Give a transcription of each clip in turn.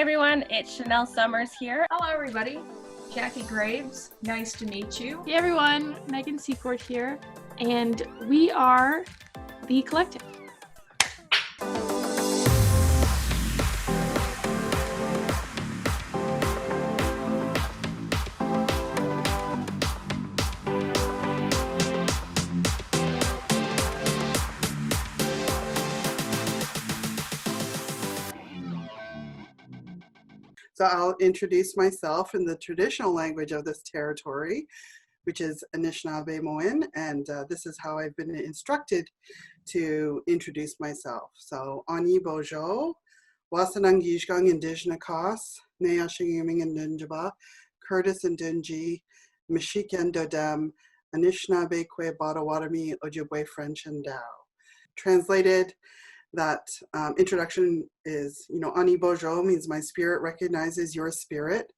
everyone, it's Chanel Summers here. Hello everybody, Jackie Graves, nice to meet you. Hey everyone, Megan Secord here, and we are The Collective. So I'll introduce myself in the traditional language of this territory, which is Anishinaabe-Moin, and this is how I've been instructed to introduce myself. So Ani Bojo, Wasanang Yishgang Indigenous, Neashingiming and Nunjaba, Curtis and Dunji, Mishikan Dodem, Anishinaabe Kwe Badawadami Ojibwe French and Dao. Translated, that introduction is, Ani Bojo means my spirit recognizes your spirit.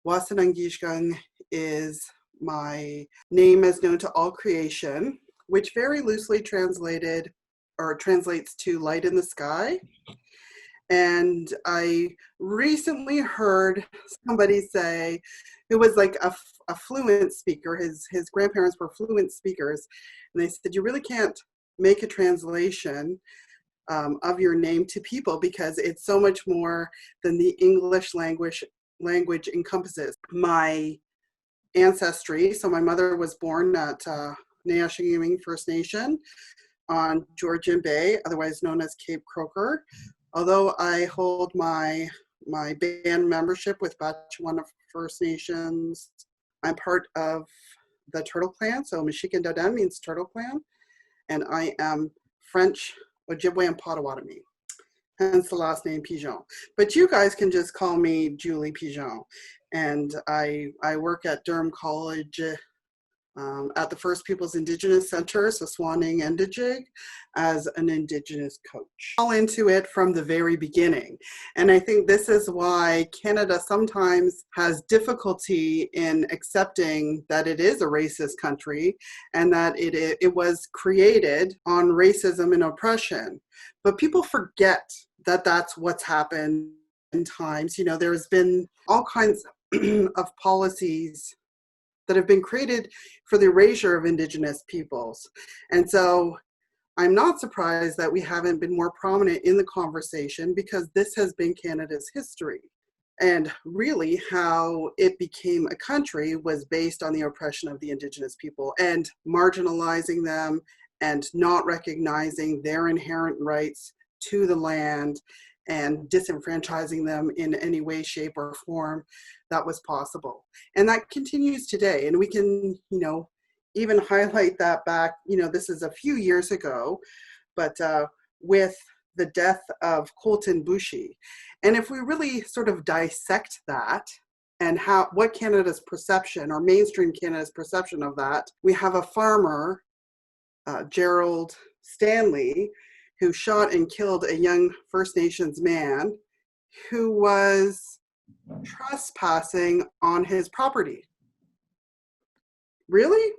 Wasanang Yishgang is my name as known to all creation, which very loosely translated or translates to light in the sky. And I recently heard somebody say, who was like a fluent speaker, his grandparents were fluent speakers, and they said, you really can't make a translation of your name to people because it's so much more than the English language encompasses. My ancestry, so my mother was born at Neashingiming First Nation on Georgian Bay, otherwise known as Cape Croker. Although I hold my band membership with Batchewana First Nations, I'm part of the Turtle Clan, so Mishikan Dodem means Turtle Clan, and I am French, Ojibwe, and Potawatomi, hence the last name Pigeon. But you guys can just call me Julie Pigeon. And I work at Durham College at the First Peoples Indigenous Centre, so Swanning and Dijig, as an Indigenous coach. All into it from the very beginning. And I think this is why Canada sometimes has difficulty in accepting that it is a racist country and that it was created on racism and oppression. But people forget that that's what's happened in times. There's been all kinds of policies that have been created for the erasure of Indigenous peoples. And so I'm not surprised that we haven't been more prominent in the conversation because this has been Canada's history. And really how it became a country was based on the oppression of the Indigenous people and marginalizing them and not recognizing their inherent rights to the land and disenfranchising them in any way, shape, or form that was possible. And that continues today. And we can, even highlight that back, this is a few years ago, but with the death of Colton Bushey. And if we really sort of dissect that and what Canada's perception or mainstream Canada's perception of that, we have a farmer, Gerald Stanley, who shot and killed a young First Nations man who was trespassing on his property. Really?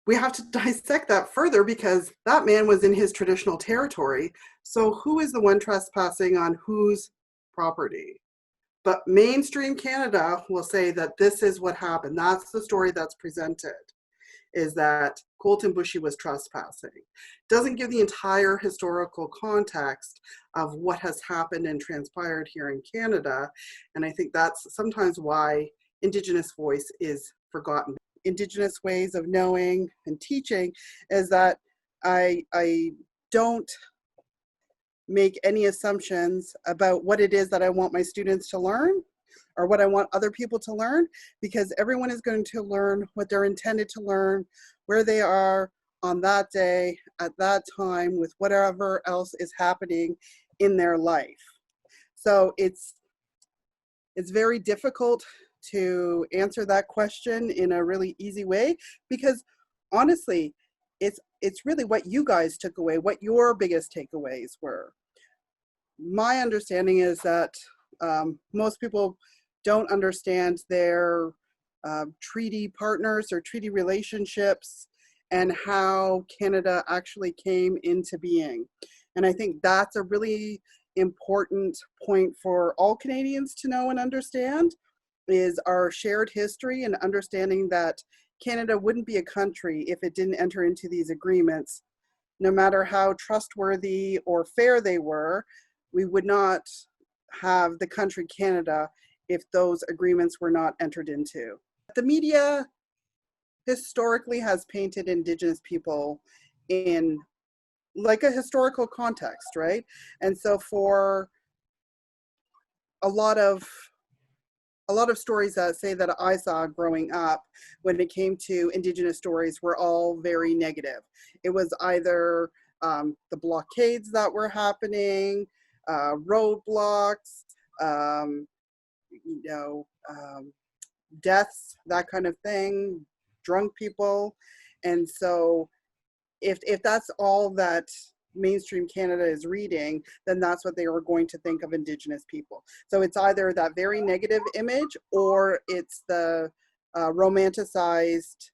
We have to dissect that further because that man was in his traditional territory. So who is the one trespassing on whose property? But mainstream Canada will say that this is what happened. That's the story that's presented, is that Colton Bushey was trespassing. Doesn't give the entire historical context of what has happened and transpired here in Canada. And I think that's sometimes why Indigenous voice is forgotten. Indigenous ways of knowing and teaching is that I don't make any assumptions about what it is that I want my students to learn or what I want other people to learn, because everyone is going to learn what they're intended to learn, where they are on that day, at that time, with whatever else is happening in their life. So it's very difficult to answer that question in a really easy way, because honestly, it's really what you guys took away, what your biggest takeaways were. My understanding is that most people don't understand their treaty partners or treaty relationships and how Canada actually came into being. And I think that's a really important point for all Canadians to know and understand is our shared history and understanding that Canada wouldn't be a country if it didn't enter into these agreements. No matter how trustworthy or fair they were, we would not have the country Canada if those agreements were not entered into. The media historically has painted Indigenous people in like a historical context, right? And so for a lot of stories that say that I saw growing up when it came to Indigenous stories were all very negative. It was either the blockades that were happening, roadblocks, you know, deaths, that kind of thing, drunk people. And so if that's all that mainstream Canada is reading, then that's what they are going to think of Indigenous people. So it's either that very negative image or it's the romanticized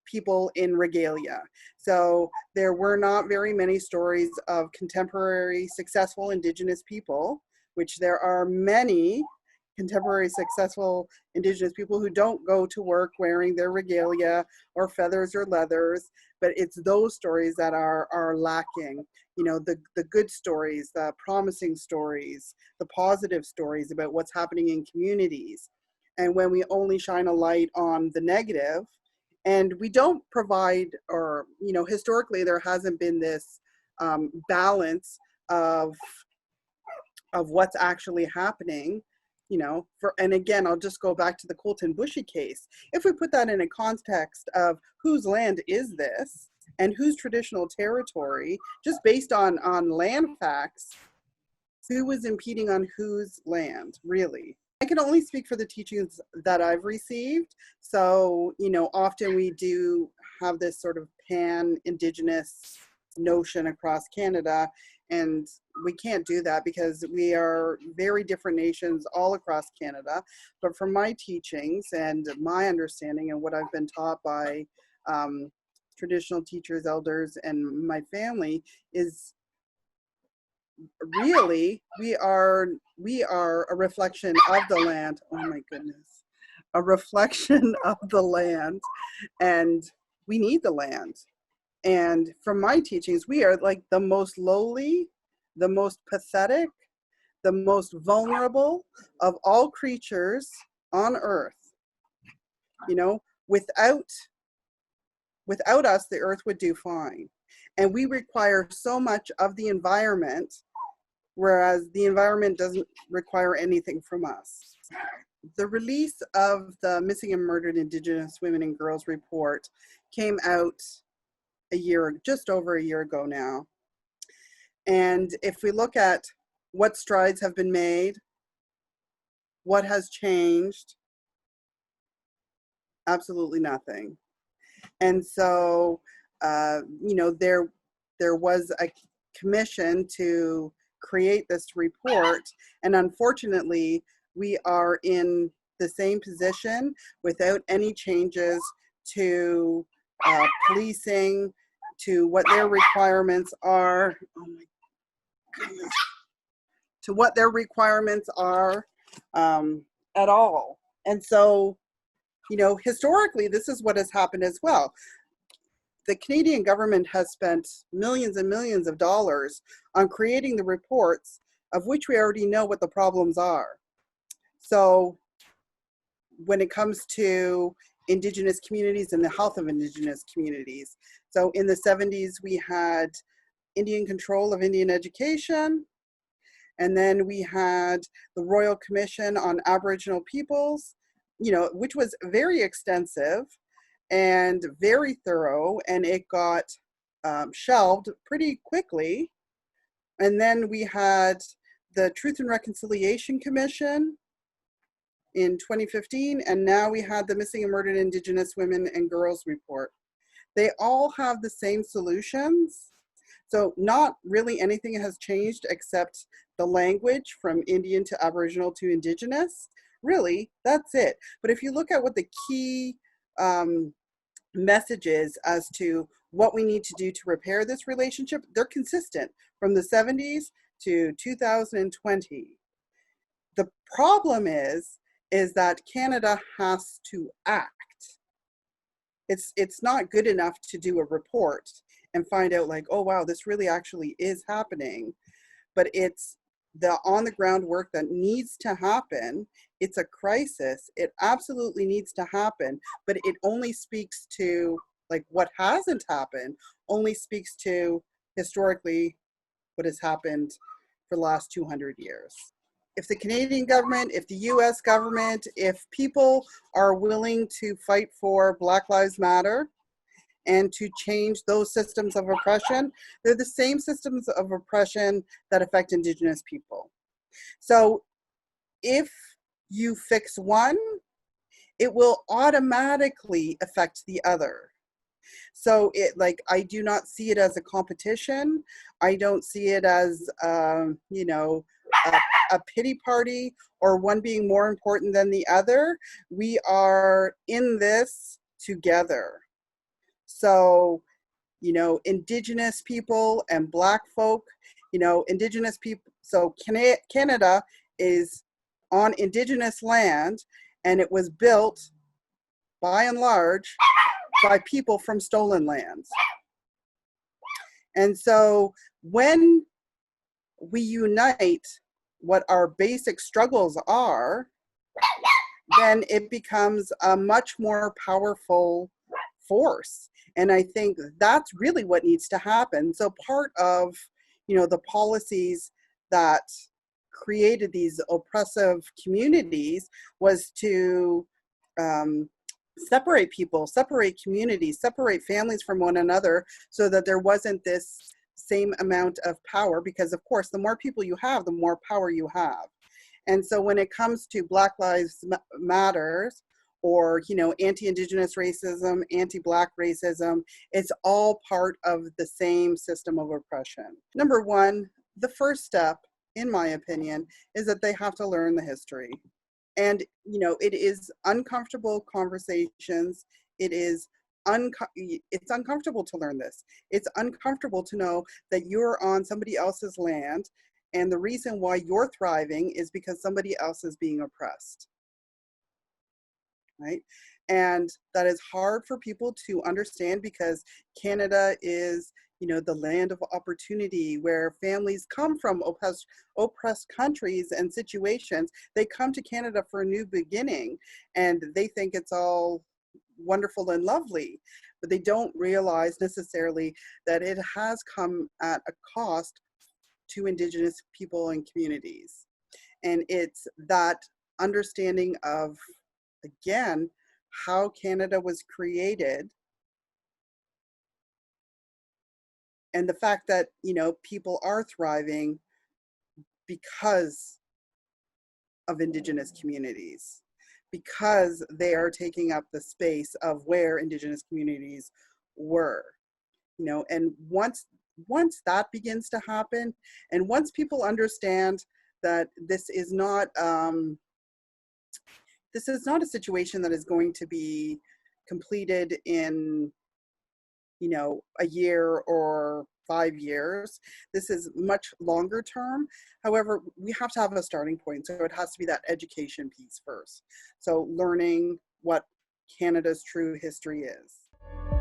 people in regalia. So there were not very many stories of contemporary successful Indigenous people, which there are many contemporary successful Indigenous people who don't go to work wearing their regalia or feathers or leathers, but it's those stories that are lacking. You know, the good stories, the promising stories, the positive stories about what's happening in communities. And when we only shine a light on the negative, and we don't provide, or, you know, historically there hasn't been this balance of what's actually happening, you know, and again, I'll just go back to the Colton Bushy case. If we put that in a context of whose land is this and whose traditional territory, just based on land facts, who was impeding on whose land, really? I can only speak for the teachings that I've received. So, you know, often we do have this sort of pan-Indigenous notion across Canada, and we can't do that because we are very different nations all across Canada. But from my teachings and my understanding and what I've been taught by traditional teachers, elders, and my family is really we are a reflection of the land. Oh my goodness, a reflection of the land, and we need the land. And from my teachings, we are like the most lowly, the most pathetic, the most vulnerable of all creatures on earth. You know, without us, the earth would do fine. And we require so much of the environment, whereas the environment doesn't require anything from us. The release of the Missing and Murdered Indigenous Women and Girls report came out just over a year ago now. And if we look at what strides have been made, what has changed, absolutely nothing. And so, you know, there was a commission to create this report, and unfortunately, we are in the same position without any changes to policing, to what their requirements are. Oh my goodness. To what their requirements are at all. And so, you know, historically, this is what has happened as well. The Canadian government has spent millions and millions of dollars on creating the reports, of which we already know what the problems are. So when it comes to Indigenous communities and the health of Indigenous communities, so in the 70s, we had Indian control of Indian education, and then we had the Royal Commission on Aboriginal Peoples, you know, which was very extensive and very thorough, and it got shelved pretty quickly. And then we had the Truth and Reconciliation Commission in 2015, and now we had the Missing and Murdered Indigenous Women and Girls report. They all have the same solutions. So not really anything has changed except the language from Indian to Aboriginal to Indigenous. Really, that's it. But if you look at what the key messages as to what we need to do to repair this relationship, they're consistent from the 70s to 2020. The problem is that Canada has to act. It's not good enough to do a report and find out like, oh wow, this really actually is happening, but it's the on the ground work that needs to happen. It's a crisis. It absolutely needs to happen, but it only speaks to like what hasn't happened, only speaks to historically what has happened for the last 200 years. If the Canadian government, if the US government, if people are willing to fight for Black Lives Matter and to change those systems of oppression, they're the same systems of oppression that affect Indigenous people. So if you fix one, it will automatically affect the other. So I do not see it as a competition. I don't see it as, a pity party or one being more important than the other. We are in this together. So, Indigenous people and Black folk, Indigenous people. So Canada is on Indigenous land, and it was built by and large by people from stolen lands. And so when we unite what our basic struggles are, then it becomes a much more powerful force. And I think that's really what needs to happen. So part of, the policies that created these oppressive communities was to separate people, separate communities, separate families from one another so that there wasn't this same amount of power, because of course, the more people you have, the more power you have. And so when it comes to Black Lives Matters or, anti-Indigenous racism, anti-Black racism, it's all part of the same system of oppression. Number one, the first step, in my opinion, is that they have to learn the history. And, it is uncomfortable conversations. It's uncomfortable to learn this. It's uncomfortable to know that you're on somebody else's land, and the reason why you're thriving is because somebody else is being oppressed, right? And that is hard for people to understand because Canada is, the land of opportunity, where families come from oppressed countries and situations. They come to Canada for a new beginning, and they think it's all wonderful and lovely, but they don't realize necessarily that it has come at a cost to Indigenous people and communities. And it's that understanding of, again, how Canada was created, and the fact that, people are thriving because of Indigenous communities, because they are taking up the space of where Indigenous communities were, and once that begins to happen, and once people understand that this is not a situation that is going to be completed in, a year or 5 years. This is much longer term. However, we have to have a starting point. So it has to be that education piece first. So learning what Canada's true history is.